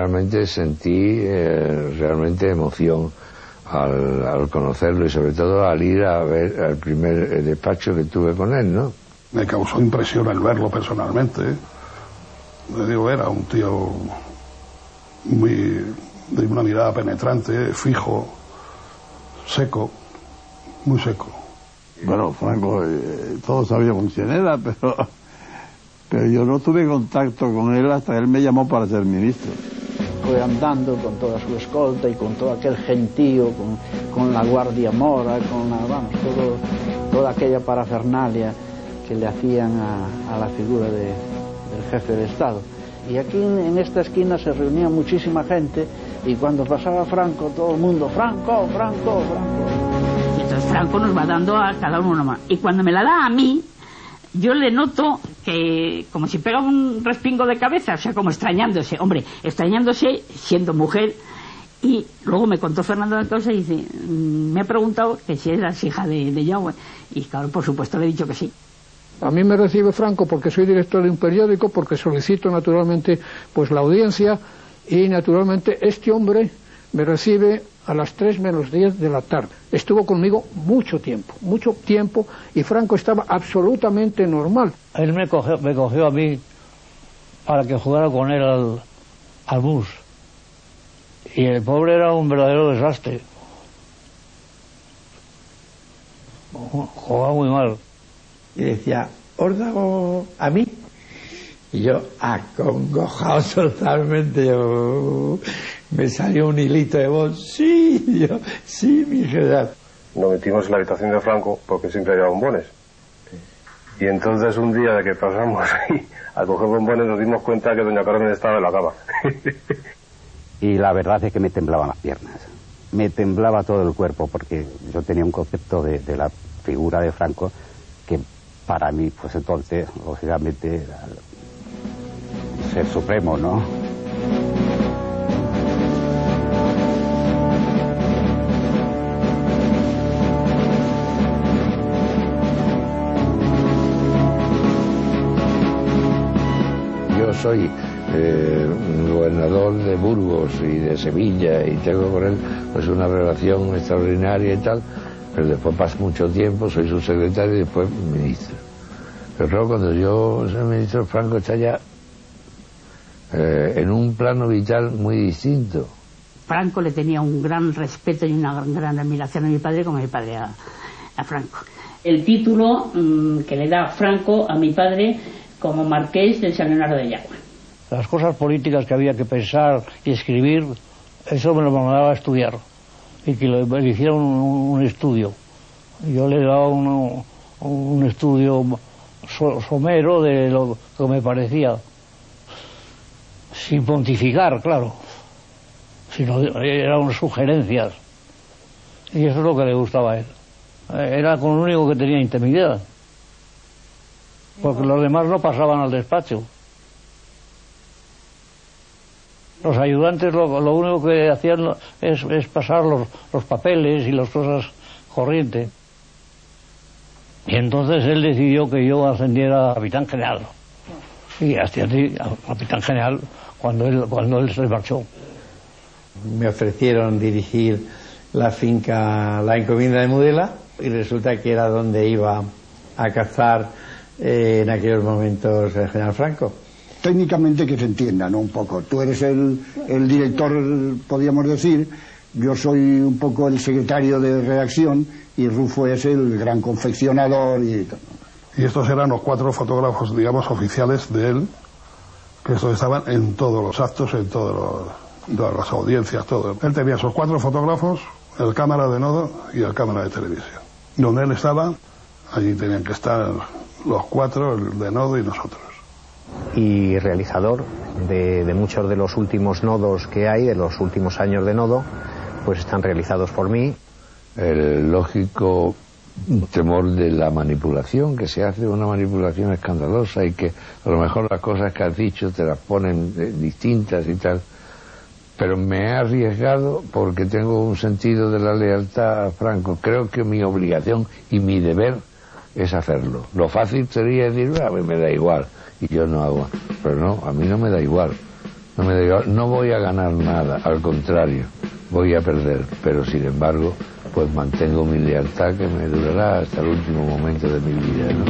realmente sentí realmente emoción al conocerlo, y sobre todo al ir a ver al primer despacho que tuve con él, ¿no? Me causó impresión el verlo personalmente. Le digo, era un tío de una mirada penetrante, fijo, seco, muy seco. Bueno, Franco, todos sabíamos quién era, pero yo no tuve contacto con él hasta que él me llamó para ser ministro. Fue andando con toda su escolta y con todo aquel gentío, con la Guardia Mora, con toda aquella parafernalia que le hacían a la figura del jefe de Estado. Y aquí en esta esquina se reunía muchísima gente, y cuando pasaba Franco, todo el mundo, Franco, Franco, Franco. Y entonces Franco nos va dando a cada uno una mano. Y cuando me la da a mí, yo le noto que como si pega un respingo de cabeza, o sea, como extrañándose, siendo mujer. Y luego me contó Fernando de Causa y dice, me ha preguntado que si eras hija de Jaume. Y claro, por supuesto le he dicho que sí. A mí me recibe Franco porque soy director de un periódico, porque solicito naturalmente pues la audiencia, y naturalmente este hombre me recibe a las 3 menos 10 de la tarde. Estuvo conmigo mucho tiempo, y Franco estaba absolutamente normal. Él me cogió a mí para que jugara con él al mus. Y el pobre era un verdadero desastre. Jugaba muy mal. Y decía, ¿Órdago a mí? Y yo, acongojado totalmente, me salió un hilito de voz, sí, mi general. Nos metimos en la habitación de Franco porque siempre había bombones. Y entonces un día de que pasamos ahí a coger bombones nos dimos cuenta que doña Carmen estaba en la cama. Y la verdad es que me temblaban las piernas, me temblaba todo el cuerpo, porque yo tenía un concepto de la figura de Franco que para mí, pues entonces, lógicamente, era el ser supremo, ¿no? Yo soy gobernador de Burgos y de Sevilla, y tengo con él pues una relación extraordinaria y tal, pero después pasa mucho tiempo, soy su secretario y después ministro. Pero claro, cuando yo soy ministro, Franco está ya en un plano vital muy distinto. Franco le tenía un gran respeto y una gran admiración a mi padre, como mi padre a Franco. El título que le da Franco a mi padre como marqués del San Leonardo de Yagua. Las cosas políticas que había que pensar y escribir, eso me lo mandaba a estudiar, y que le hiciera un estudio. Yo le daba un estudio somero de lo que me parecía, sin pontificar, claro, sino eran sugerencias, y eso es lo que le gustaba a él. Era con lo único que tenía intimidad, porque los demás no pasaban al despacho. Los ayudantes lo único que hacían es pasar los papeles y las cosas corrientes. Y entonces él decidió que yo ascendiera a capitán general. Y ascendí a capitán general cuando él se marchó. Me ofrecieron dirigir la finca La Encomienda de Mudela, y resulta que era donde iba a cazar en aquellos momentos el general Franco. Técnicamente que se entienda, ¿no? Un poco. Tú eres el director, podríamos decir, yo soy un poco el secretario de redacción, y Rufo es el gran confeccionador y estos eran los 4 fotógrafos, digamos, oficiales de él, que estos estaban en todos los actos, en todas las audiencias, todo. Él tenía esos 4 fotógrafos, el cámara de nodo y el cámara de televisión. Donde él estaba, allí tenían que estar los 4, el de nodo y nosotros. Y realizador de muchos de los últimos nodos que hay, de los últimos años de nodo, pues están realizados por mí. El lógico temor de la manipulación, que se hace una manipulación escandalosa, y que a lo mejor las cosas que has dicho te las ponen distintas y tal, pero me he arriesgado porque tengo un sentido de la lealtad a Franco. Creo que mi obligación y mi deber es hacerlo. Lo fácil sería decir, a mí me da igual y yo no hago, pero no, a mí no me da igual. no voy a ganar nada, al contrario, voy a perder, pero sin embargo, pues mantengo mi lealtad que me durará hasta el último momento de mi vida, ¿no?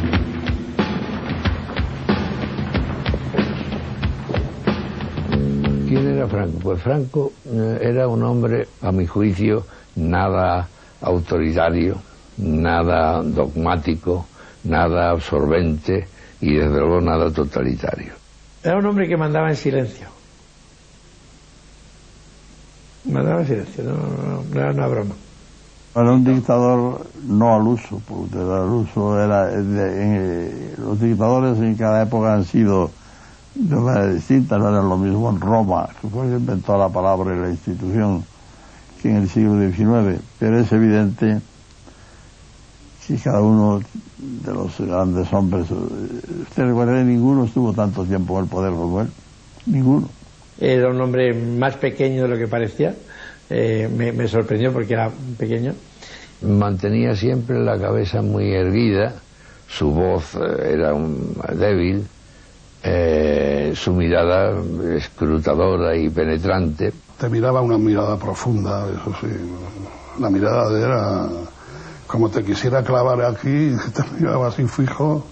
¿Quién era Franco? Pues Franco era un hombre, a mi juicio, nada autoritario, nada dogmático, nada absorbente y desde luego nada totalitario. Era un hombre que mandaba en silencio. Mandaba en silencio, no era una broma. Era un dictador no al uso, porque el uso era... los dictadores en cada época han sido de manera distinta, no eran lo mismo en Roma, que fue el que inventó la palabra y la institución, que en el siglo XIX, pero es evidente que cada uno de los grandes hombres, usted recuerda que ninguno estuvo tanto tiempo en el poder como él, ninguno. Era un hombre más pequeño de lo que parecía, me sorprendió porque era pequeño. Mantenía siempre la cabeza muy erguida, su voz era débil, su mirada escrutadora y penetrante. Te miraba una mirada profunda, eso sí, la mirada de él era como te quisiera clavar aquí y te miraba así fijo.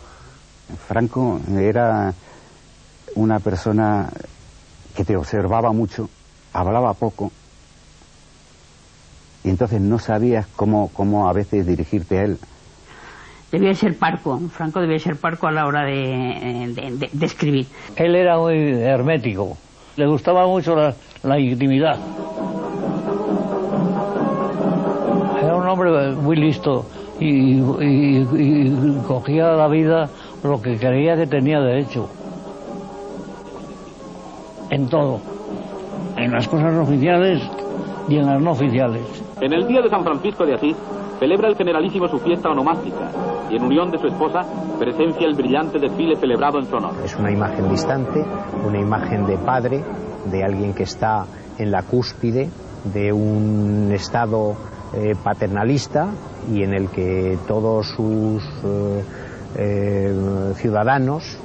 Franco era una persona que te observaba mucho, hablaba poco, y entonces no sabías cómo a veces dirigirte a él. Debía ser parco, Franco debía ser parco a la hora de escribir. Él era muy hermético, le gustaba mucho la intimidad. Era un hombre muy listo y cogía a la vida lo que creía que tenía derecho. En todo, en las cosas oficiales y en las no oficiales. En el día de San Francisco de Asís celebra el generalísimo su fiesta onomástica y en unión de su esposa presencia el brillante desfile celebrado en su honor. Es una imagen distante, una imagen de padre, de alguien que está en la cúspide de un estado paternalista y en el que todos sus ciudadanos,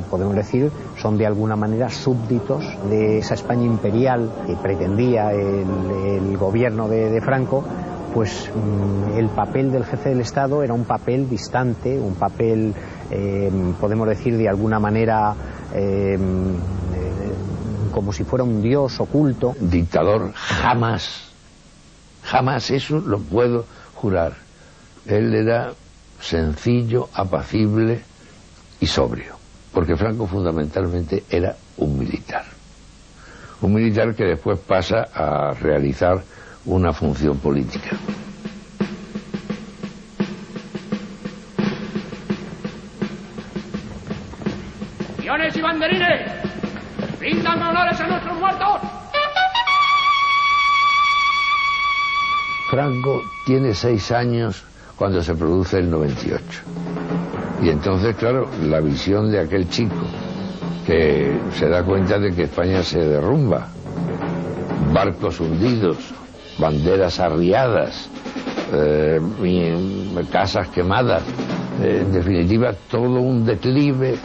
podemos decir, son de alguna manera súbditos de esa España imperial que pretendía el gobierno de Franco. Pues el papel del jefe del Estado era un papel distante, un papel, podemos decir de alguna manera, como si fuera un dios oculto. Dictador jamás, eso lo puedo jurar. Él era sencillo, apacible y sobrio, porque Franco fundamentalmente era un militar que después pasa a realizar una función política. ¡Guiones y banderines! ¡Rindan honores a nuestros muertos! Franco tiene 6 años cuando se produce el 98. Y entonces, claro, la visión de aquel chico que se da cuenta de que España se derrumba, barcos hundidos, banderas arriadas, casas quemadas, en definitiva todo un declive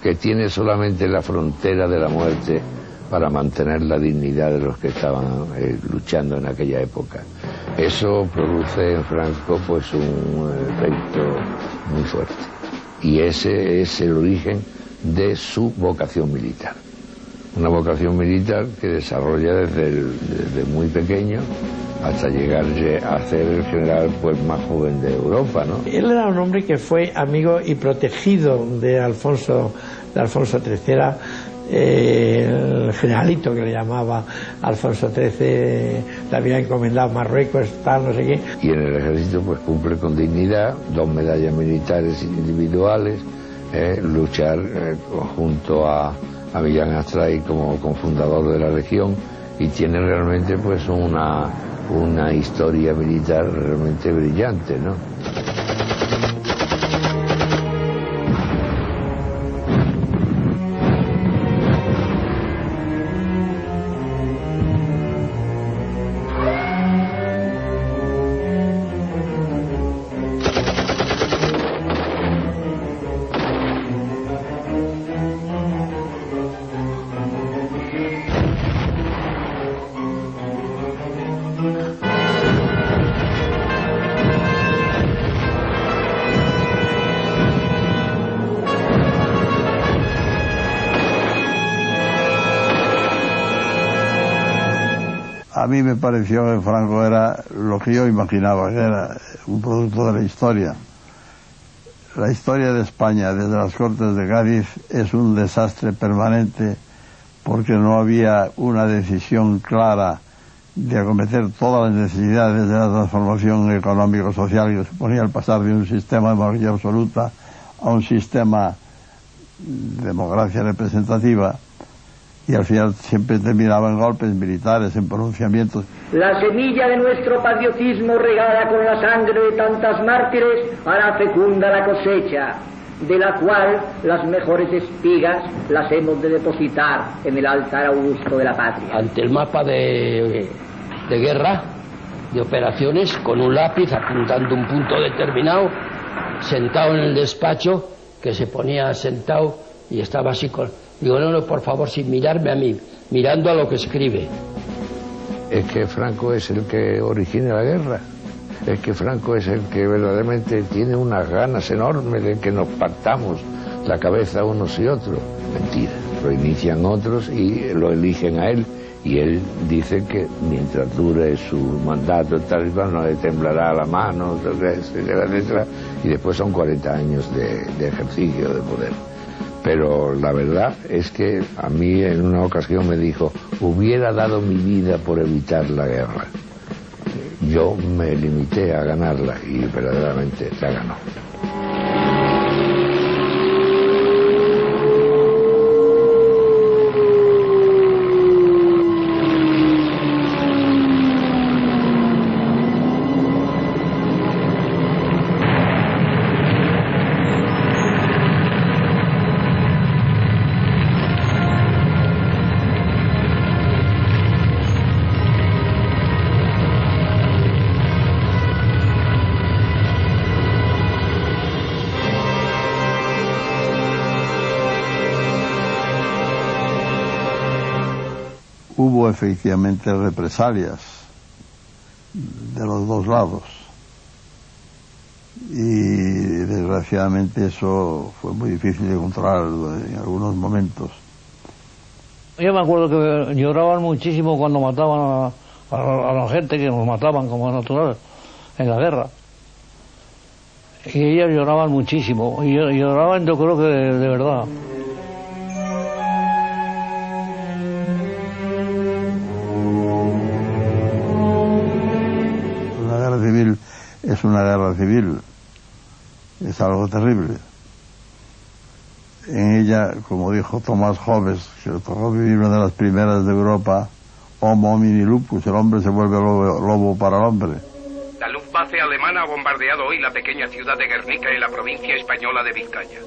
que tiene solamente la frontera de la muerte para mantener la dignidad de los que estaban luchando en aquella época. Eso produce en Franco pues un efecto muy fuerte, y ese es el origen de su vocación militar. Una vocación militar que desarrolla desde muy pequeño hasta llegar a ser el general pues más joven de Europa, ¿no? Él era un hombre que fue amigo y protegido de Alfonso XIII. Era el generalito que le llamaba Alfonso XIII, le había encomendado Marruecos, tal, no sé qué. Y en el ejército pues cumple con dignidad 2 medallas militares individuales, luchar junto a Millán Astray como cofundador de la Legión, y tiene realmente pues una historia militar realmente brillante, ¿no? A mí me pareció que Franco era lo que yo imaginaba, que era un producto de la historia. La historia de España desde las Cortes de Cádiz es un desastre permanente porque no había una decisión clara de acometer todas las necesidades de la transformación económico-social que suponía el pasar de un sistema de monarquía absoluta a un sistema de democracia representativa, y al final siempre terminaba en golpes militares, en pronunciamientos. La semilla de nuestro patriotismo regada con la sangre de tantas mártires hará fecunda la cosecha, de la cual las mejores espigas las hemos de depositar en el altar augusto de la patria. Ante el mapa de guerra, de operaciones, con un lápiz apuntando un punto determinado, sentado en el despacho, que se ponía sentado y estaba así con... Digo, no, por favor, sin mirarme a mí, mirando a lo que escribe. Es que Franco es el que origina la guerra. Es que Franco es el que verdaderamente tiene unas ganas enormes de que nos partamos la cabeza unos y otros. Mentira, lo inician otros y lo eligen a él. Y él dice que mientras dure su mandato tal y cual no le temblará la mano, etcétera, y después son 40 años de ejercicio de poder. Pero la verdad es que a mí en una ocasión me dijo, hubiera dado mi vida por evitar la guerra. Yo me limité a ganarla y verdaderamente la ganó. Hubo efectivamente represalias de los dos lados y desgraciadamente eso fue muy difícil de controlar en algunos momentos. Yo me acuerdo que lloraban muchísimo cuando mataban a la gente, que nos mataban como natural en la guerra, y ellas lloraban muchísimo, y lloraban, yo creo que de verdad. Civil es una guerra civil, es algo terrible. En ella, como dijo Tomás Hobbes, que le tocó vivir una de las primeras de Europa, homo homini lupus, el hombre se vuelve lobo para el hombre. La Luftwaffe alemana ha bombardeado hoy la pequeña ciudad de Guernica en la provincia española de Vizcaya.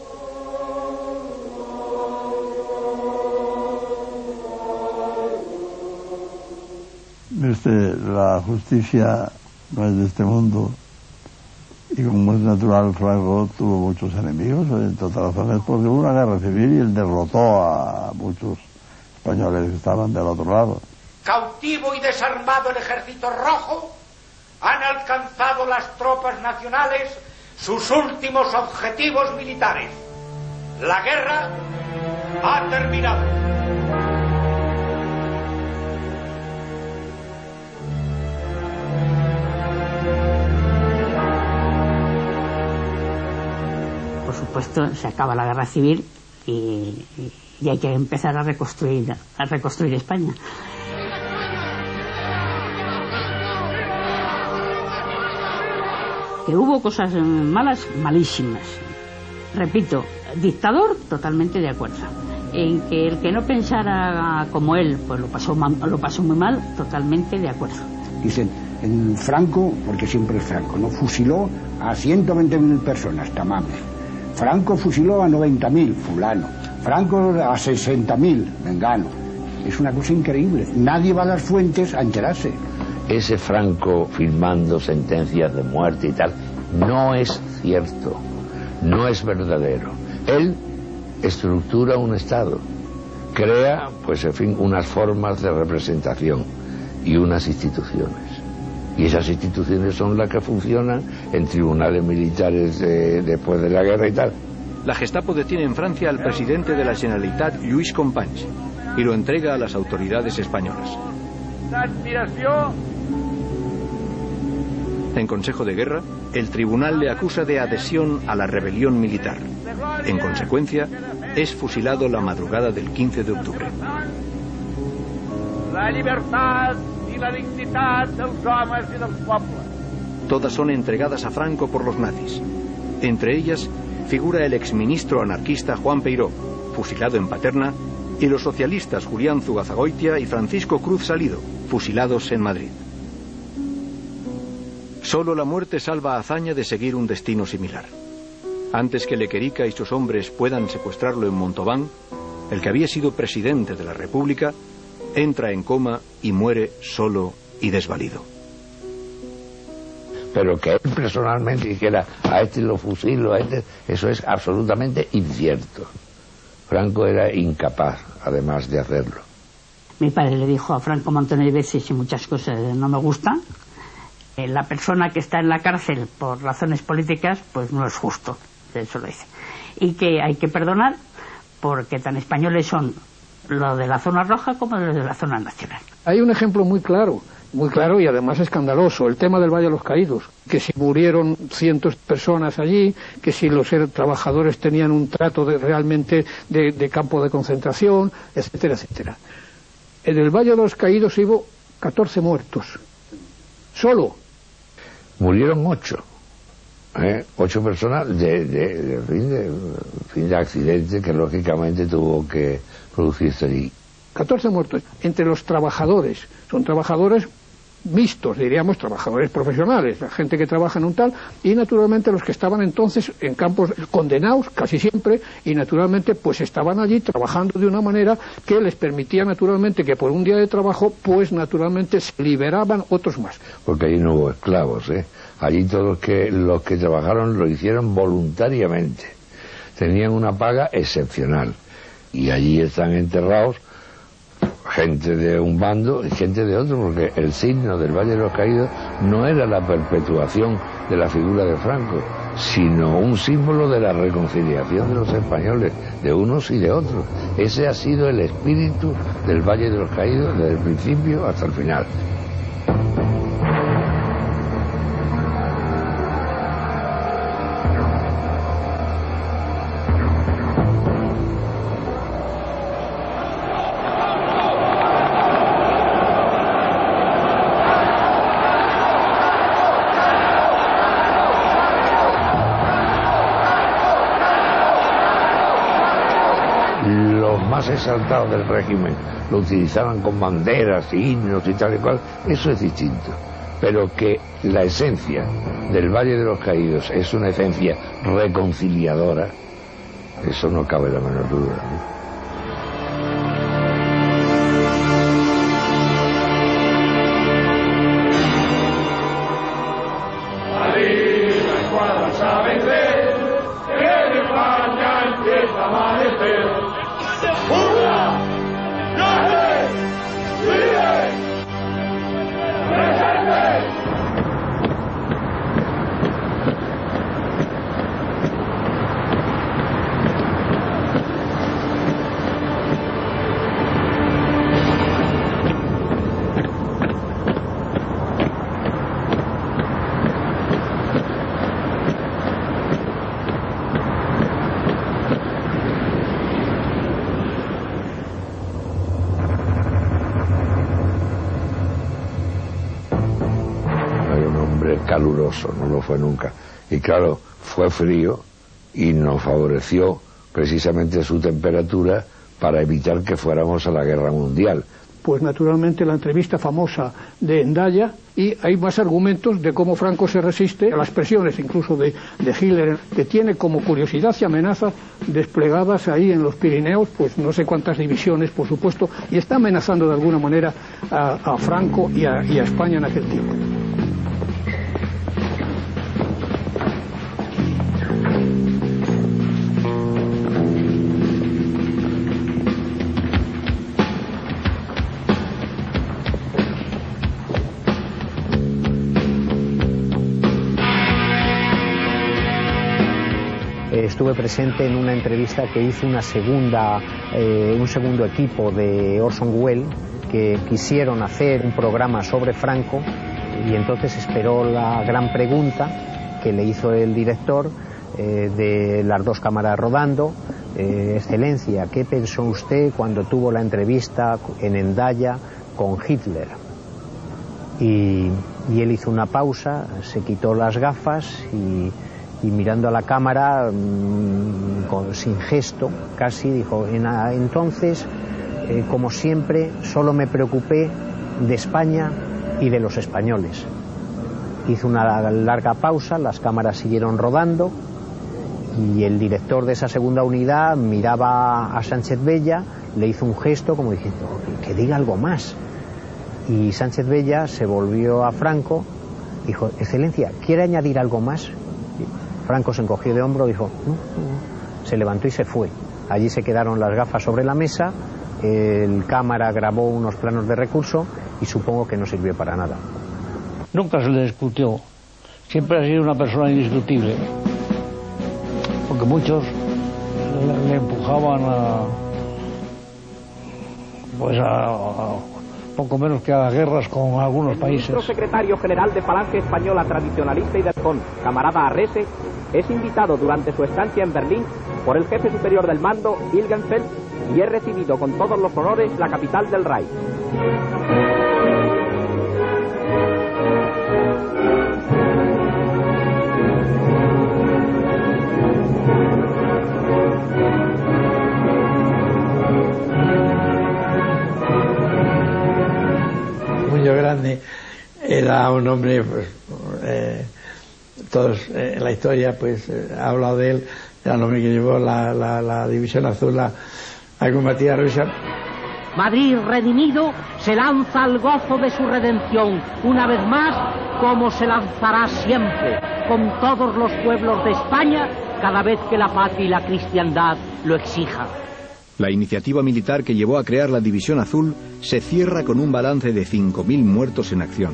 La justicia no es de este mundo, y como es natural, Franco tuvo muchos enemigos, entre otras razones porque hubo una guerra civil y él derrotó a muchos españoles que estaban del otro lado. Cautivo y desarmado el ejército rojo, han alcanzado las tropas nacionales sus últimos objetivos militares. La guerra ha terminado. Por supuesto, se acaba la guerra civil y hay que empezar a reconstruir España. Que hubo cosas malas, malísimas. Repito, dictador, totalmente de acuerdo. En que el que no pensara como él, pues lo pasó muy mal, totalmente de acuerdo. Dicen, en Franco, porque siempre es Franco, ¿no? Fusiló a 120.000 personas, tamames. Franco fusiló a 90.000, fulano. Franco a 60.000, mengano. Es una cosa increíble. Nadie va a las fuentes a enterarse. Ese Franco firmando sentencias de muerte y tal, no es cierto, no es verdadero. Él estructura un Estado, crea, pues en fin, unas formas de representación y unas instituciones. Y esas instituciones son las que funcionan en tribunales militares después de la guerra y tal. La Gestapo detiene en Francia al presidente de la Generalitat, Lluís Companys, y lo entrega a las autoridades españolas. En Consejo de Guerra, el tribunal le acusa de adhesión a la rebelión militar. En consecuencia, es fusilado la madrugada del 15 de octubre. La libertad y la dignidad dels homes y del pueblo. Todas son entregadas a Franco por los nazis. Entre ellas figura el exministro anarquista Juan Peiró, fusilado en Paterna, y los socialistas Julián Zugazagoitia y Francisco Cruz Salido, fusilados en Madrid. Solo la muerte salva a Azaña de seguir un destino similar. Antes que Lequerica y sus hombres puedan secuestrarlo en Montauban, el que había sido presidente de la República entra en coma y muere solo y desvalido. Pero que él personalmente dijera a este lo fusilo, a este, eso es absolutamente incierto. Franco era incapaz, además, de hacerlo. Mi padre le dijo a Franco un montón de veces y muchas cosas no me gustan. La persona que está en la cárcel por razones políticas, pues no es justo, eso lo dice. Y que hay que perdonar porque tan españoles son los de la zona roja como los de la zona nacional. Hay un ejemplo muy claro y además escandaloso, el tema del Valle de los Caídos, que si murieron cientos de personas allí, que si los trabajadores tenían un trato realmente de campo de concentración, etcétera, etcétera. En el Valle de los Caídos hubo 14 muertos, solo. Murieron 8. 8 personas de accidente que lógicamente tuvo que producirse allí. 14 muertos entre los trabajadores. Son trabajadores mixtos, diríamos, trabajadores profesionales, la gente que trabaja en un tal, y naturalmente los que estaban entonces en campos condenados, casi siempre, y naturalmente pues estaban allí trabajando de una manera que les permitía naturalmente que por un día de trabajo, pues naturalmente se liberaban otros más. Porque allí no hubo esclavos, allí todos los que trabajaron lo hicieron voluntariamente, tenían una paga excepcional, y allí están enterrados gente de un bando y gente de otro, porque el signo del Valle de los Caídos no era la perpetuación de la figura de Franco, sino un símbolo de la reconciliación de los españoles, de unos y de otros. Ese ha sido el espíritu del Valle de los Caídos desde el principio hasta el final. Exaltados del régimen lo utilizaban con banderas y himnos y tal y cual, eso es distinto, pero que la esencia del Valle de los Caídos es una esencia reconciliadora, eso no cabe la menor duda, ¿no? Caluroso, no lo fue nunca, y claro, fue frío y nos favoreció precisamente su temperatura para evitar que fuéramos a la guerra mundial. Pues naturalmente la entrevista famosa de Hendaya, y hay más argumentos de cómo Franco se resiste a las presiones incluso de Hitler, que tiene como curiosidad y amenaza desplegadas ahí en los Pirineos, pues no sé cuántas divisiones, por supuesto, y está amenazando de alguna manera a Franco y a España en aquel tiempo. Estuve presente en una entrevista que hizo un segundo equipo de Orson Welles que quisieron hacer un programa sobre Franco, y entonces esperó la gran pregunta que le hizo el director de las dos cámaras rodando. Excelencia, ¿qué pensó usted cuando tuvo la entrevista en Hendaya con Hitler? Y él hizo una pausa, se quitó las gafas y mirando a la cámara, sin gesto casi, dijo: entonces, como siempre, solo me preocupé de España y de los españoles. Hizo una larga pausa, las cámaras siguieron rodando y el director de esa segunda unidad miraba a Sánchez Bella, le hizo un gesto como diciendo que diga algo más, y Sánchez Bella se volvió a Franco, dijo: Excelencia, ¿quiere añadir algo más? Franco se encogió de hombro y dijo: no. Se levantó y se fue. Allí se quedaron las gafas sobre la mesa, el cámara grabó unos planos de recurso y supongo que no sirvió para nada. Nunca se le discutió, siempre ha sido una persona indiscutible, porque muchos le empujaban a poco menos que a guerras con algunos países. El secretario general de Falange Española Tradicionalista y del CON, camarada Arrese, es invitado durante su estancia en Berlín por el jefe superior del mando, Ilgenfeld, y es recibido con todos los honores la capital del Reich. Muñoz Grande era un hombre, pues, todos en la historia pues ha hablado de él, era el hombre que llevó la División Azul a combatir a Rusia. Madrid redimido se lanza al gozo de su redención, una vez más, como se lanzará siempre, con todos los pueblos de España, cada vez que la patria y la cristiandad lo exija. La iniciativa militar que llevó a crear la División Azul se cierra con un balance de 5.000 muertos en acción,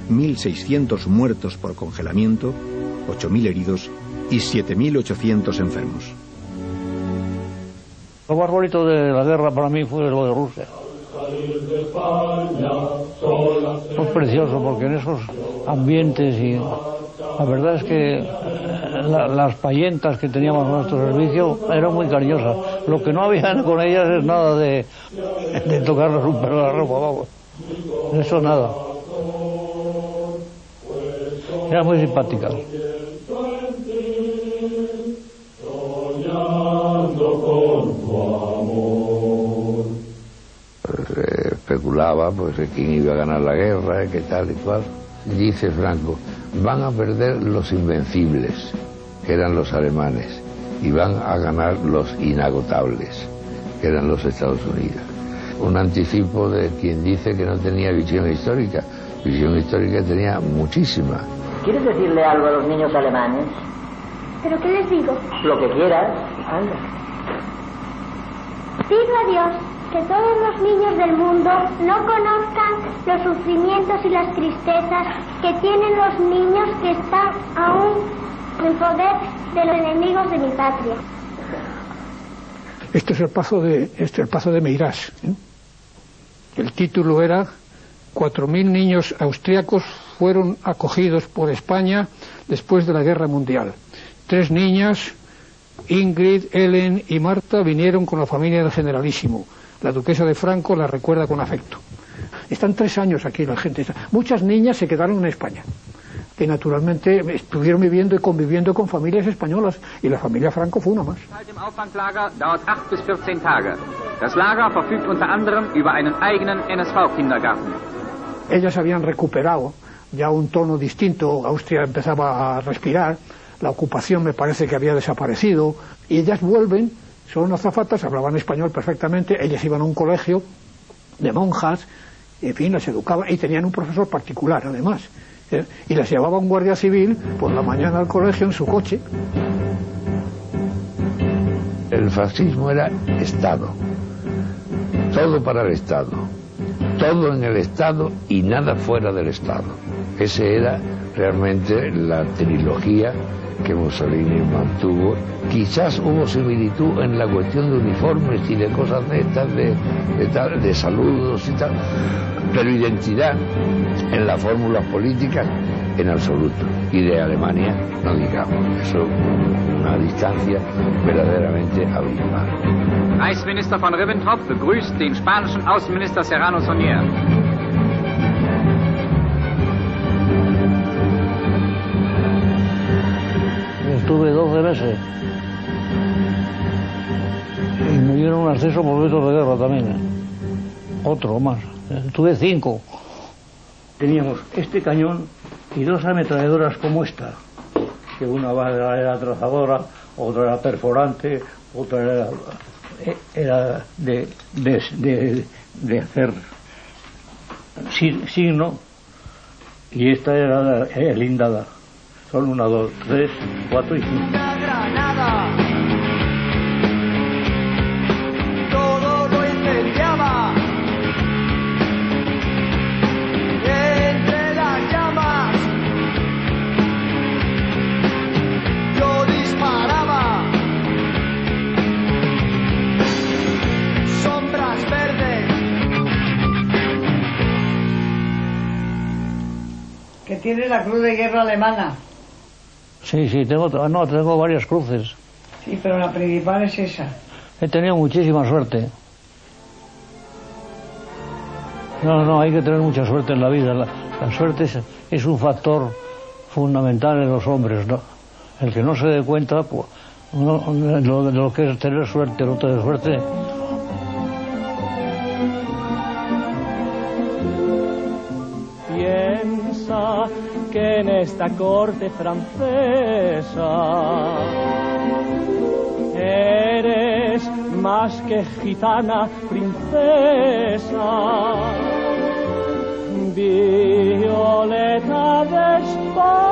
1.600 muertos por congelamiento, 8.000 heridos y 7.800 enfermos. Lo más bonito de la guerra para mí fue lo de Rusia. Fue precioso porque en esos ambientes, y la verdad es que las payentas que teníamos a nuestro servicio eran muy cariñosas. Lo que no había con ellas es nada de tocarles un pelo de la ropa, vamos. Eso nada. Era muy simpática. Especulaba pues quién iba a ganar la guerra, qué tal y cual. Dice Franco: van a perder los invencibles, que eran los alemanes, y van a ganar los inagotables, que eran los Estados Unidos. Un anticipo de quien dice que no tenía visión histórica. Visión histórica tenía muchísima. ¿Quieres decirle algo a los niños alemanes? ¿Pero qué les digo? Lo que quieras. Anda. Pido a Dios que todos los niños del mundo no conozcan los sufrimientos y las tristezas que tienen los niños que están aún en poder de los enemigos de mi patria. Este es el paso de Meirás, ¿eh? El título era 4.000 niños austriacos fueron acogidos por España después de la Guerra Mundial. 3 niñas, Ingrid, Helen y Marta, vinieron con la familia del Generalísimo. La duquesa de Franco la recuerda con afecto. Están 3 años aquí la gente. Muchas niñas se quedaron en España, que naturalmente estuvieron viviendo y conviviendo con familias españolas, y la familia Franco fue una más. Im Aufwandlager dauert 8 bis 14 Tage. Das Lager verfügt unter anderem über einen eigenen NSV-Kindergarten. Ellas habían recuperado ya un tono distinto, Austria empezaba a respirar, la ocupación me parece que había desaparecido, y ellas vuelven, son azafatas, hablaban español perfectamente, ellas iban a un colegio de monjas, en fin, las educaban, y tenían un profesor particular además, y las llevaba un guardia civil por la mañana al colegio en su coche. El fascismo era Estado, todo para el Estado, todo en el Estado y nada fuera del Estado. Ese era realmente la trilogía que Mussolini mantuvo. Quizás hubo similitud en la cuestión de uniformes y de cosas de estas, de saludos y tal, pero identidad en las fórmulas políticas en absoluto. Y de Alemania no digamos, eso una distancia verdaderamente abismal. Reichsminister von Ribbentrop begrüßt den spanischen Außenminister Serrano Suñer. Estuve 12 meses y me dieron un acceso por vetos de guerra también, otro más. Tuve 5. Teníamos este cañón y 2 ametralladoras como esta, que una era trazadora, otra era perforante, otra era de hacer signo, y esta era blindada. Son 1, 2, 3, 4 y 5. Granada, todo lo incendiaba. Entre las llamas, yo disparaba. Sombras verdes. Que tiene la Cruz de Guerra alemana. Sí, tengo varias cruces. Sí, pero la principal es esa. He tenido muchísima suerte. No, hay que tener mucha suerte en la vida. La suerte es un factor fundamental en los hombres, ¿no? El que no se dé cuenta, pues, lo que es tener suerte o no tener suerte. Piensa que en esta corte francesa eres más que gitana princesa, Violeta de España,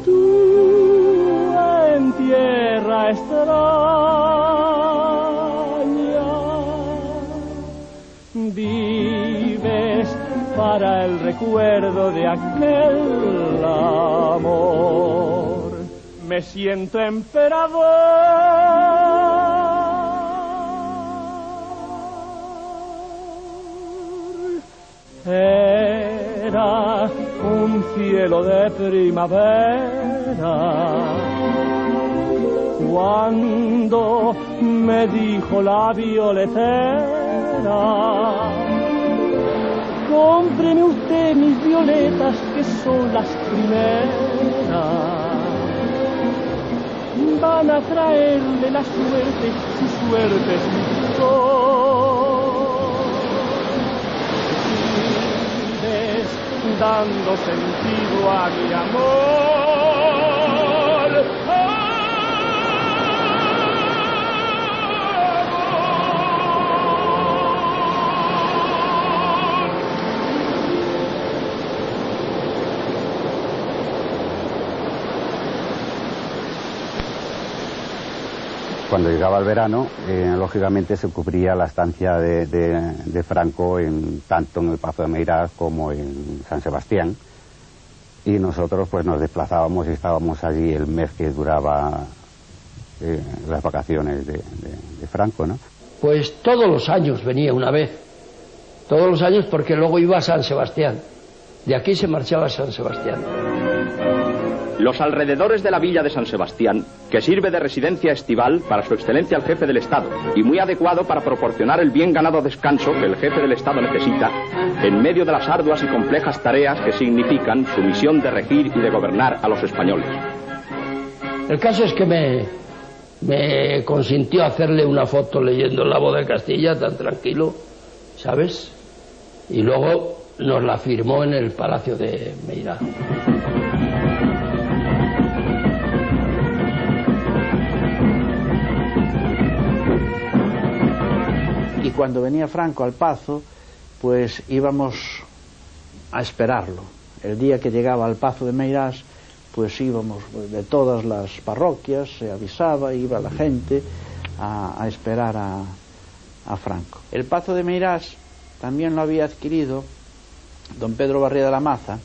tú en tierra extraña vives para el recuerdo de aquel amor. Me siento emperador. Era un cielo de primavera cuando me dijo la violetera: cómpreme usted mis violetas, que son las primeras. Van a traerle la suerte, su suerte es mi flor. Sigues dando sentido a mi amor. Cuando llegaba el verano, lógicamente se cubría la estancia de Franco tanto en el Pazo de Meirás como en San Sebastián, y nosotros pues nos desplazábamos y estábamos allí el mes que duraba las vacaciones de Franco, ¿no? Pues todos los años venía una vez, todos los años, porque luego iba a San Sebastián, de aquí se marchaba a San Sebastián. Los alrededores de la villa de San Sebastián, que sirve de residencia estival para su excelencia el jefe del Estado y muy adecuado para proporcionar el bien ganado descanso que el jefe del Estado necesita en medio de las arduas y complejas tareas que significan su misión de regir y de gobernar a los españoles. El caso es que me consintió hacerle una foto leyendo La Voz de Castilla, tan tranquilo, ¿sabes? Y luego nos la firmó en el Palacio de Meirás. Y cuando venía Franco al Pazo, pues íbamos a esperarlo. El día que llegaba al Pazo de Meirás, pues íbamos de todas las parroquias, se avisaba, iba la gente a esperar a Franco. El Pazo de Meirás también lo había adquirido don Pedro Barría de la Maza,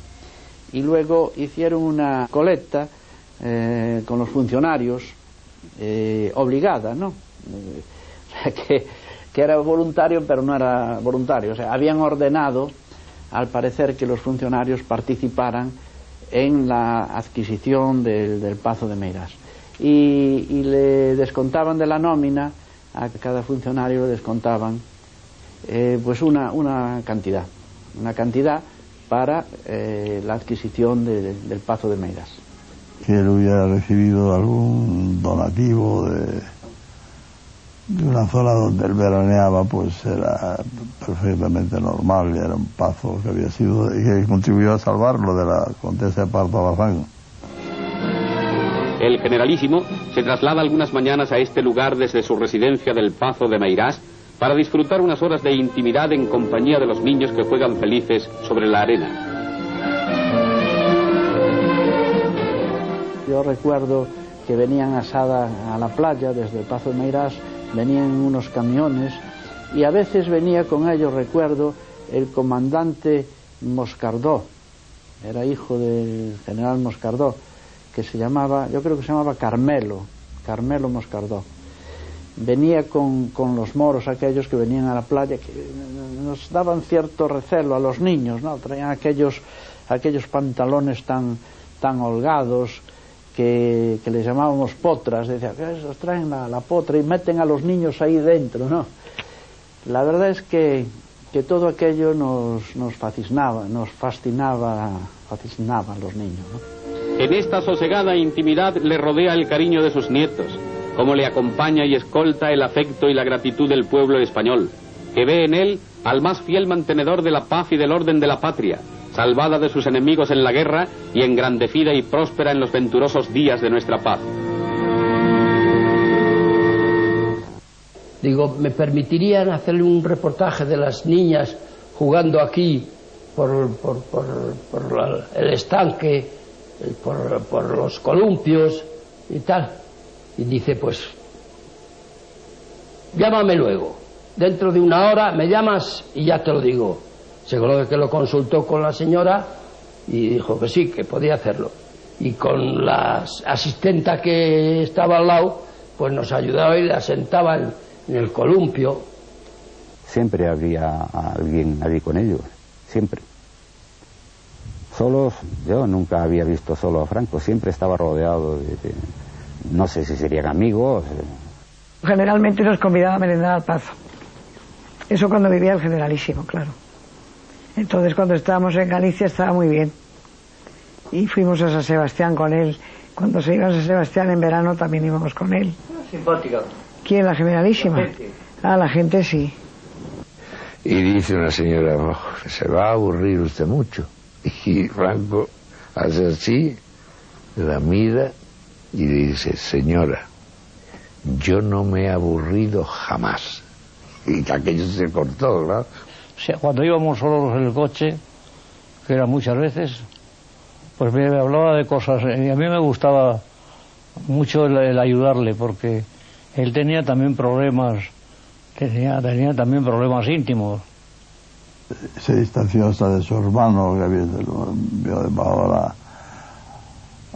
y luego hicieron una colecta con los funcionarios, obligada, ¿no? Que era voluntario, pero no era voluntario. O sea, habían ordenado, al parecer, que los funcionarios participaran en la adquisición del Pazo de Meirás. Y le descontaban de la nómina, a cada funcionario le descontaban pues una cantidad para la adquisición del Pazo de Meirás. Si él hubiera recibido algún donativo de una zona donde él veraneaba, pues era perfectamente normal, y era un pazo que había sido y que contribuyó a salvarlo de la Condesa de Pardo Bazán. El generalísimo se traslada algunas mañanas a este lugar desde su residencia del Pazo de Meirás para disfrutar unas horas de intimidad en compañía de los niños que juegan felices sobre la arena. Yo recuerdo que venían a la playa desde el Pazo de Meirás, venían unos camiones, y a veces venía con ellos, recuerdo, el comandante Moscardó, era hijo del general Moscardó, que se llamaba, yo creo que se llamaba Carmelo Moscardó. Venía con los moros aquellos que venían a la playa, que nos daban cierto recelo a los niños, ¿no? Traían aquellos pantalones tan holgados, que les llamábamos potras. Decían, esos traen la potra y meten a los niños ahí dentro, ¿no? La verdad es que todo aquello nos fascinaba a los niños, ¿no? En esta sosegada intimidad le rodea el cariño de sus nietos, como le acompaña y escolta el afecto y la gratitud del pueblo español, que ve en él al más fiel mantenedor de la paz y del orden de la patria, salvada de sus enemigos en la guerra y engrandecida y próspera en los venturosos días de nuestra paz. Digo, ¿me permitirían hacerle un reportaje de las niñas jugando aquí por el estanque, por los columpios y tal? Y dice, pues, llámame luego, dentro de una hora me llamas y ya te lo digo. Seguro que lo consultó con la señora y dijo que sí, que podía hacerlo. Y con la asistenta que estaba al lado, pues nos ayudaba y la sentaba en el columpio. Siempre había alguien allí con ellos, siempre. Solos, yo nunca había visto solo a Franco, siempre estaba rodeado de no sé si serían amigos. Generalmente nos convidaba a merendar al Pazo. Eso cuando vivía el generalísimo, claro. Entonces cuando estábamos en Galicia estaba muy bien. Y fuimos a San Sebastián con él. Cuando se iba a San Sebastián en verano también íbamos con él. Simpática. ¿Quién? ¿La generalísima? La gente. Ah, la gente sí. Y dice una señora, oh, se va a aburrir usted mucho. Y Franco hace así, la mira y dice, señora, yo no me he aburrido jamás. Y aquello se cortó, ¿no? O sea, cuando íbamos solos en el coche, que era muchas veces, pues me hablaba de cosas, y a mí me gustaba mucho el ayudarle, porque él tenía también problemas, tenía también problemas íntimos. Se distanció hasta de su hermano, que había enviado de Bahora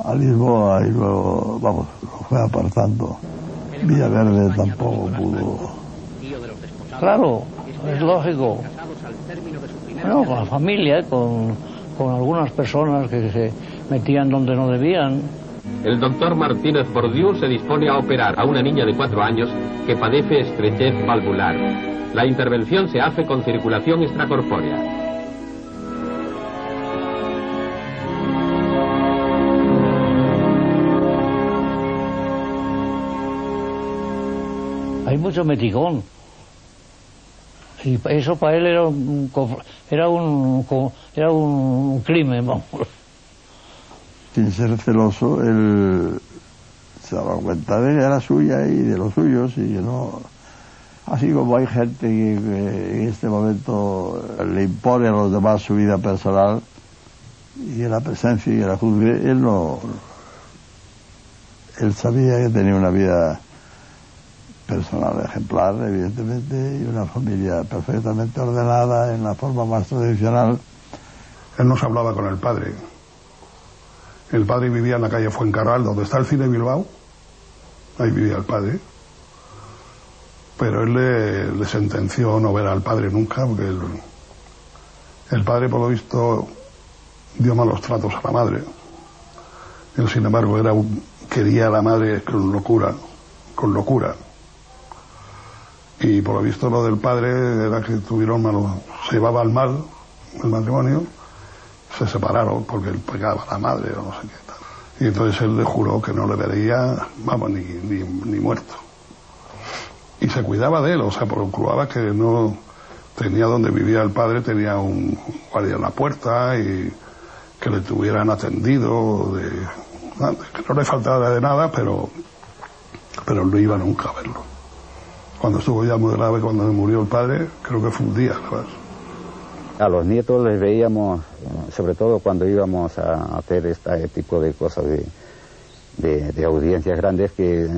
a Lisboa, y luego, vamos, lo fue apartando. Villaverde tampoco pudo. Claro, es lógico. Bueno, con la familia, con algunas personas que se metían donde no debían. El doctor Martínez Bordiú se dispone a operar a una niña de 4 años que padece estrechez valvular. La intervención se hace con circulación extracorpórea. Hay mucho meticón. Y eso para él era un crimen, vamos. Sin ser celoso, él se daba cuenta de que era suya y de los suyos, y que no. Así como hay gente que en este momento le impone a los demás su vida personal y que la presencia y que la juzgue, él no. Él sabía que tenía una vida personal ejemplar, evidentemente, y una familia perfectamente ordenada en la forma más tradicional. Él nos hablaba con el padre. El padre vivía en la calle Fuencarral, donde está el Cine Bilbao. Ahí vivía el padre. Pero él le sentenció no ver al padre nunca, porque el padre, por lo visto, dio malos tratos a la madre. Él, sin embargo, quería a la madre con locura. Y por lo visto lo del padre era que se llevaba al mal el matrimonio, se separaron porque él pegaba a la madre o no sé qué tal. Y entonces él le juró que no le vería, vamos, ni muerto. Y se cuidaba de él, o sea, procuraba que no tenía donde vivía el padre, tenía un guardia en la puerta y que le tuvieran atendido, que no le faltara de nada, pero no iba nunca a verlo. Cuando estuvo ya muy grave, cuando murió el padre, creo que fue un día, ¿sabes? A los nietos les veíamos, sobre todo cuando íbamos a hacer este tipo de cosas de audiencias grandes, que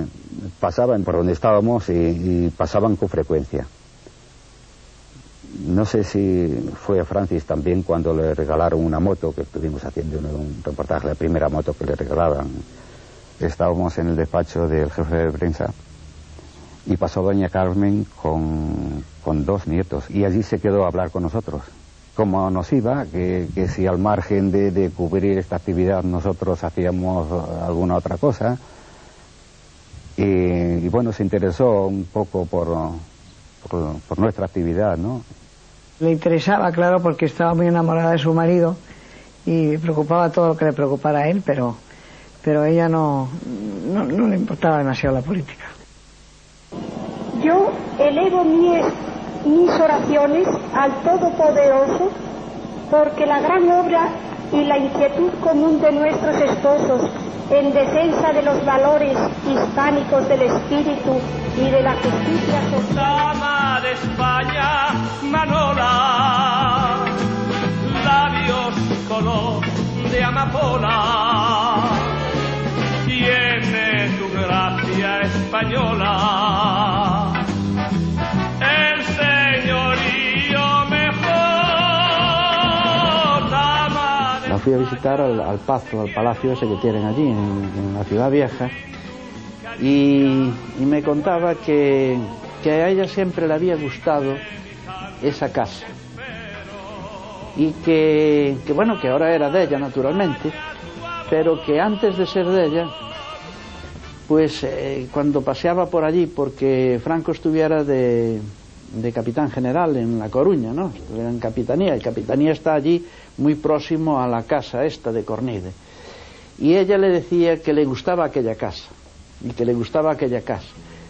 pasaban por donde estábamos y pasaban con frecuencia. No sé si fue a Francis también cuando le regalaron una moto, que estuvimos haciendo un reportaje, la primera moto que le regalaban. Estábamos en el despacho del jefe de prensa y pasó doña Carmen con dos nietos y allí se quedó a hablar con nosotros. Como nos iba, que si al margen de cubrir esta actividad nosotros hacíamos alguna otra cosa, y bueno, se interesó un poco por nuestra actividad, ¿no? Le interesaba, claro, porque estaba muy enamorada de su marido y le preocupaba todo lo que le preocupara a él, pero a ella no le importaba demasiado la política. Yo elevo mis oraciones al Todopoderoso porque la gran obra y la inquietud común de nuestros esposos en defensa de los valores hispánicos del espíritu y de la justicia social. Dama de España, Manola, labios color de amapola, tiene tu gracia española, el señorío mejor, dama de... La fui a visitar al Pazo, al palacio ese que tienen allí en la Ciudad Vieja, y me contaba que a ella siempre le había gustado esa casa y que bueno, que ahora era de ella naturalmente, pero que antes de ser de ella, pues cuando paseaba por allí, porque Franco estuviera de capitán general en La Coruña, ¿no? Estuviera en Capitanía, y Capitanía está allí muy próximo a la casa esta de Cornide, y ella le decía que le gustaba aquella casa y que le gustaba aquella casa,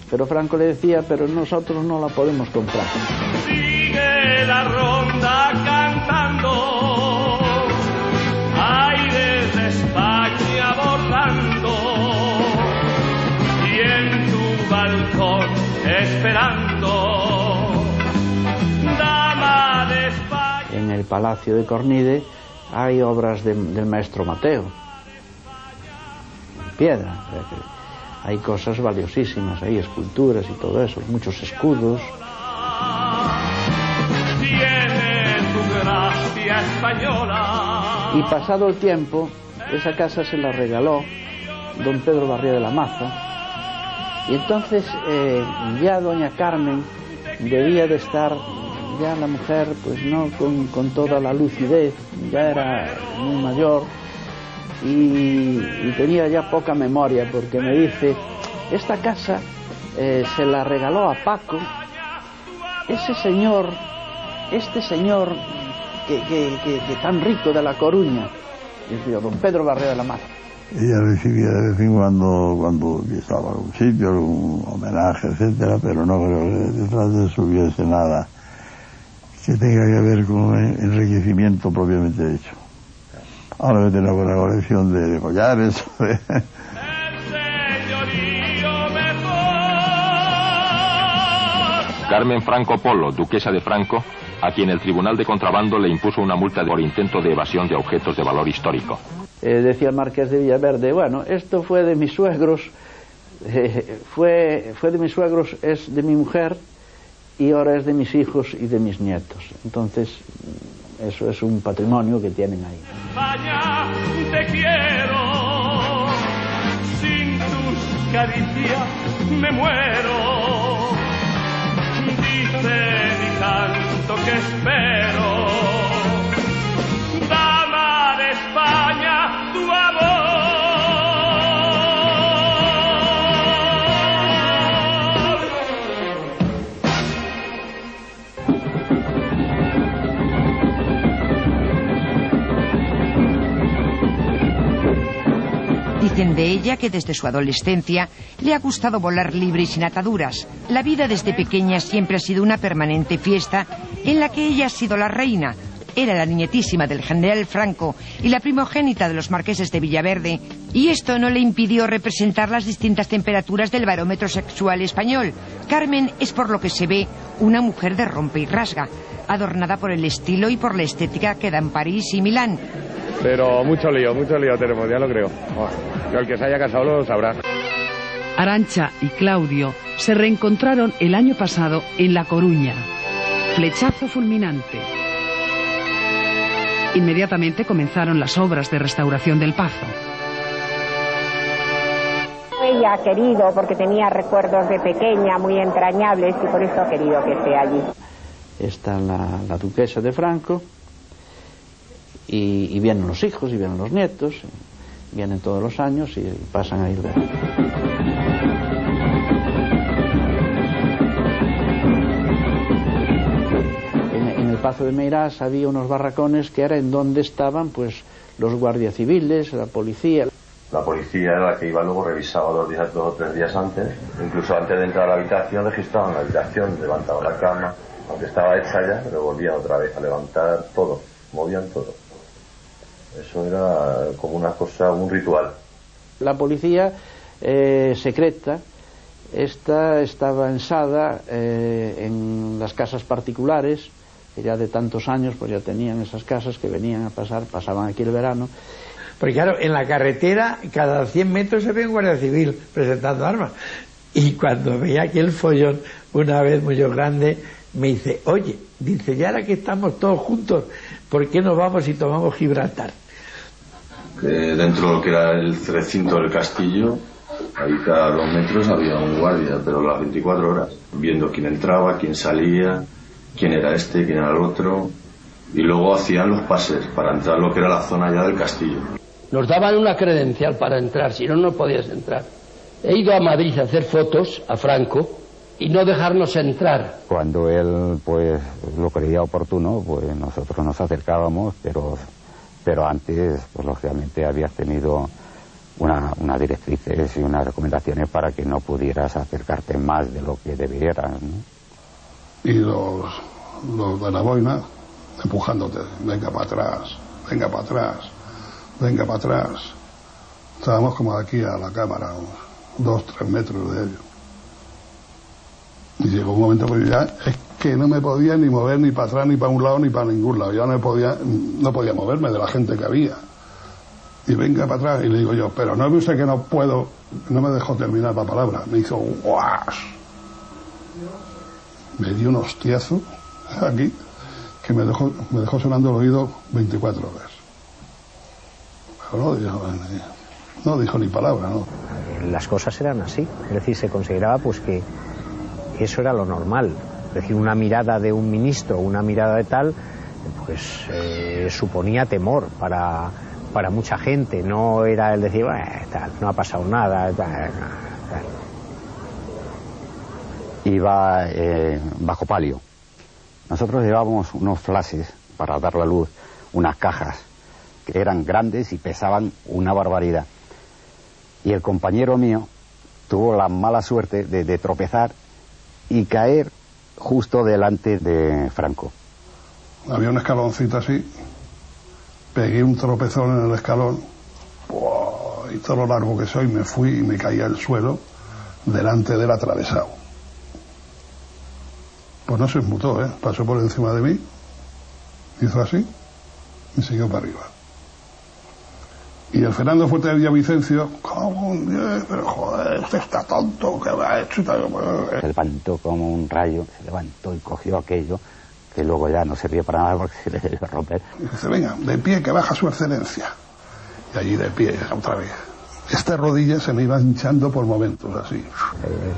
pero Franco le decía, pero nosotros no la podemos comprar. Sigue la ronda cantando, aires de España volando, y en tu balcón esperando, dama de España. En el Palacio de Cornide hay obras del maestro Mateo, en piedra, o sea que hay cosas valiosísimas, hay esculturas y todo eso, muchos escudos. Tiene tu gracia española. Y pasado el tiempo, esa casa se la regaló don Pedro Barría de la Maza, y entonces ya doña Carmen debía de estar, ya la mujer pues no con toda la lucidez, ya era muy mayor y tenía ya poca memoria, porque me dice, esta casa se la regaló a Paco, este señor que tan rico de La Coruña, y don Pedro Barría de la Maza. Ella recibía de vez en cuando estaba en algún sitio, algún homenaje, etcétera, pero no creo que detrás de eso hubiese nada que tenga que ver con enriquecimiento propiamente dicho. Ahora que tenemos una colección de collares. Carmen Franco Polo, duquesa de Franco, a quien el Tribunal de Contrabando le impuso una multa por intento de evasión de objetos de valor histórico. Decía el marqués de Villaverde, bueno, esto fue de mis suegros fue de mis suegros, es de mi mujer, y ahora es de mis hijos y de mis nietos. Entonces, eso es un patrimonio que tienen ahí. España, te quiero, sin tus caricias me muero. Dice mi canto que espero, dama de España, tu amor. Dicen de ella que desde su adolescencia le ha gustado volar libre y sin ataduras. La vida desde pequeña siempre ha sido una permanente fiesta en la que ella ha sido la reina. Era la niñetísima del general Franco y la primogénita de los marqueses de Villaverde, y esto no le impidió representar las distintas temperaturas del barómetro sexual español. Carmen es, por lo que se ve, una mujer de rompe y rasga, adornada por el estilo y por la estética que da en París y Milán. Pero mucho lío tenemos, ya lo creo. El que se haya casado lo sabrá. Arantxa y Claudio se reencontraron el año pasado en La Coruña. Flechazo fulminante. Inmediatamente comenzaron las obras de restauración del Pazo. Ella ha querido, porque tenía recuerdos de pequeña muy entrañables, y por eso ha querido que esté allí. Está la duquesa de Franco, y vienen los hijos y vienen los nietos, vienen todos los años y pasan a ir ver. En el Pazo de Meirás había unos barracones que era en donde estaban pues los guardias civiles, la policía. La policía era la que iba luego, revisaba 2 o 3 días antes, incluso antes de entrar a la habitación registraban la habitación, levantaban la cama, aunque estaba hecha ya, pero volvían otra vez a levantar todo, movían todo. Eso era como una cosa, un ritual. La policía secreta, esta estaba ensada en las casas particulares, que ya de tantos años pues ya tenían esas casas que venían a pasar, pasaban aquí el verano. Porque claro, en la carretera cada 100 metros se ve un guardia civil presentando armas. Y cuando veía aquel follón, una vez muy grande, me dice, oye, dice, ya ahora que estamos todos juntos, ¿por qué no vamos y tomamos Gibraltar? Dentro de lo que era el recinto del castillo, ahí cada 2 metros había un guardia, pero las 24 horas, viendo quién entraba, quién salía, quién era este, quién era el otro, y luego hacían los pases para entrar a lo que era la zona ya del castillo. Nos daban una credencial para entrar, si no, no podías entrar. He ido a Madrid a hacer fotos a Franco y no dejarnos entrar. Cuando él pues lo creía oportuno, pues nosotros nos acercábamos, pero antes, pues lógicamente habías tenido unas directrices y unas recomendaciones para que no pudieras acercarte más de lo que debieras, ¿no? Y los de la boina empujándote, venga para atrás, venga para atrás, venga para atrás. Estábamos como de aquí a la cámara, 2-3 metros de ellos. Y llegó un momento que ya es que no me podía ni mover ni para atrás, ni para un lado, ni para ningún lado. Yo no podía moverme de la gente que había. Y venga para atrás, y le digo yo, pero no ve usted que no puedo. No me dejó terminar la palabra. Me hizo un guas. Me dio un hostiazo aquí que me dejó sonando el oído 24 horas. Pero no dijo ni palabra, ¿no? Las cosas eran así. Es decir, se consideraba pues que eso era lo normal. Es decir, una mirada de un ministro, una mirada de tal, pues suponía temor para mucha gente. No era el decir, tal, no ha pasado nada, tal. Iba bajo palio. Nosotros llevábamos unos flashes para dar la luz, unas cajas que eran grandes y pesaban una barbaridad. Y el compañero mío tuvo la mala suerte de tropezar y caer justo delante de Franco. Había un escaloncito así, pegué un tropezón en el escalón, y todo lo largo que soy me fui y me caí al suelo delante del atravesado. Pues no se inmutó, pasó por encima de mí, hizo así y siguió para arriba. Y el Fernando Fuerte de Villavicencio, ¿cómo un Dios? Pero joder, usted está tonto, ¿qué va a hecho? Se levantó como un rayo, se levantó y cogió aquello, que luego ya no servía para nada porque se le debió romper. Y dice, venga, de pie que baja su excelencia. Y allí de pie, otra vez. Estas rodillas se me iban hinchando por momentos así.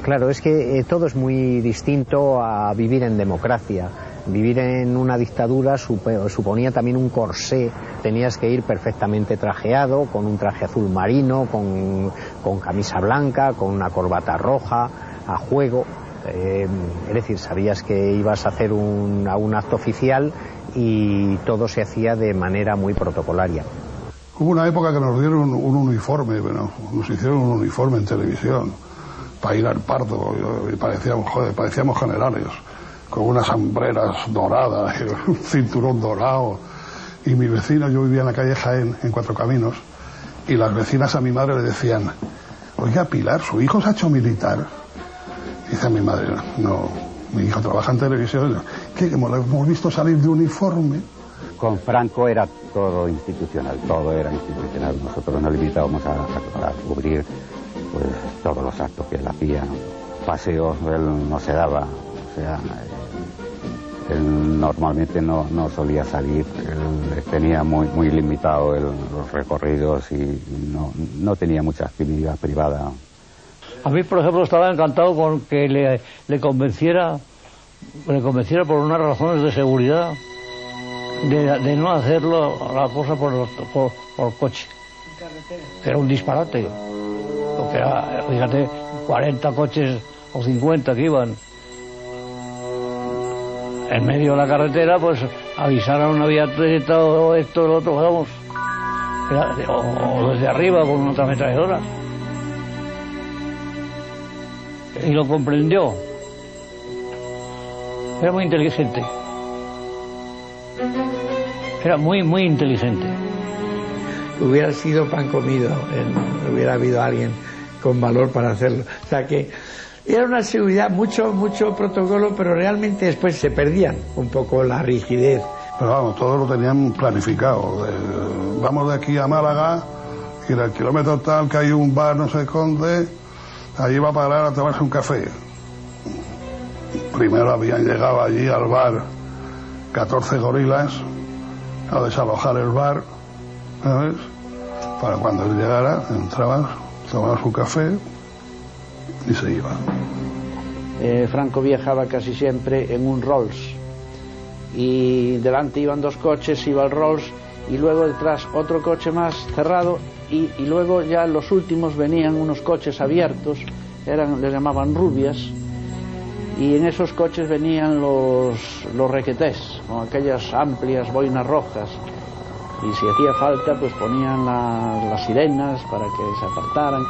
Claro, es que todo es muy distinto a vivir en democracia. Vivir en una dictadura suponía también un corsé. Tenías que ir perfectamente trajeado, con un traje azul marino, con camisa blanca, con una corbata roja, a juego. Es decir, sabías que ibas a hacer a un acto oficial y todo se hacía de manera muy protocolaria. Hubo una época que nos dieron un uniforme, bueno, nos hicieron un uniforme en televisión para ir al parto y parecíamos generales, con unas sombreras doradas, un cinturón dorado. Y mi vecino, yo vivía en la calle Jaén, en Cuatro Caminos, y las vecinas a mi madre le decían, oiga Pilar, ¿su hijo se ha hecho militar? Y dice a mi madre, no, mi hijo trabaja en televisión. ¿Qué? Lo hemos visto salir de uniforme. Con Franco era todo institucional, todo era institucional. Nosotros nos limitábamos a cubrir pues todos los actos que él hacía. Paseos él no se daba, o sea, él normalmente no solía salir. Él tenía muy limitado los recorridos y no tenía mucha actividad privada. A mí, por ejemplo, estaba encantado con que le convenciera por unas razones de seguridad de no hacerlo la cosa por coche. Que era un disparate. Porque era, fíjate, 40 coches o 50 que iban en medio de la carretera, pues avisaron una avioneta o esto o lo otro, vamos. O desde arriba con una otra ametralladora. Y lo comprendió. Era muy inteligente. Era muy inteligente. Hubiera sido pan comido, hubiera habido alguien con valor para hacerlo. O sea que era una seguridad, mucho protocolo, pero realmente después se perdían un poco la rigidez. Pero vamos, todos lo tenían planificado. Vamos de aquí a Málaga, y en el kilómetro tal que hay un bar no sé dónde, allí va a parar a tomarse un café. Primero habían llegado allí al bar 14 gorilas a desalojar el bar, ¿sabes? Para cuando él llegara, entraban, tomaban su café y se iba. Franco viajaba casi siempre en un Rolls y delante iban dos coches, iba el Rolls y luego detrás otro coche más cerrado y luego ya los últimos venían unos coches abiertos, les llamaban rubias, y en esos coches venían los requetés con aquellas amplias boinas rojas, y si hacía falta pues ponían las sirenas para que se apartaran.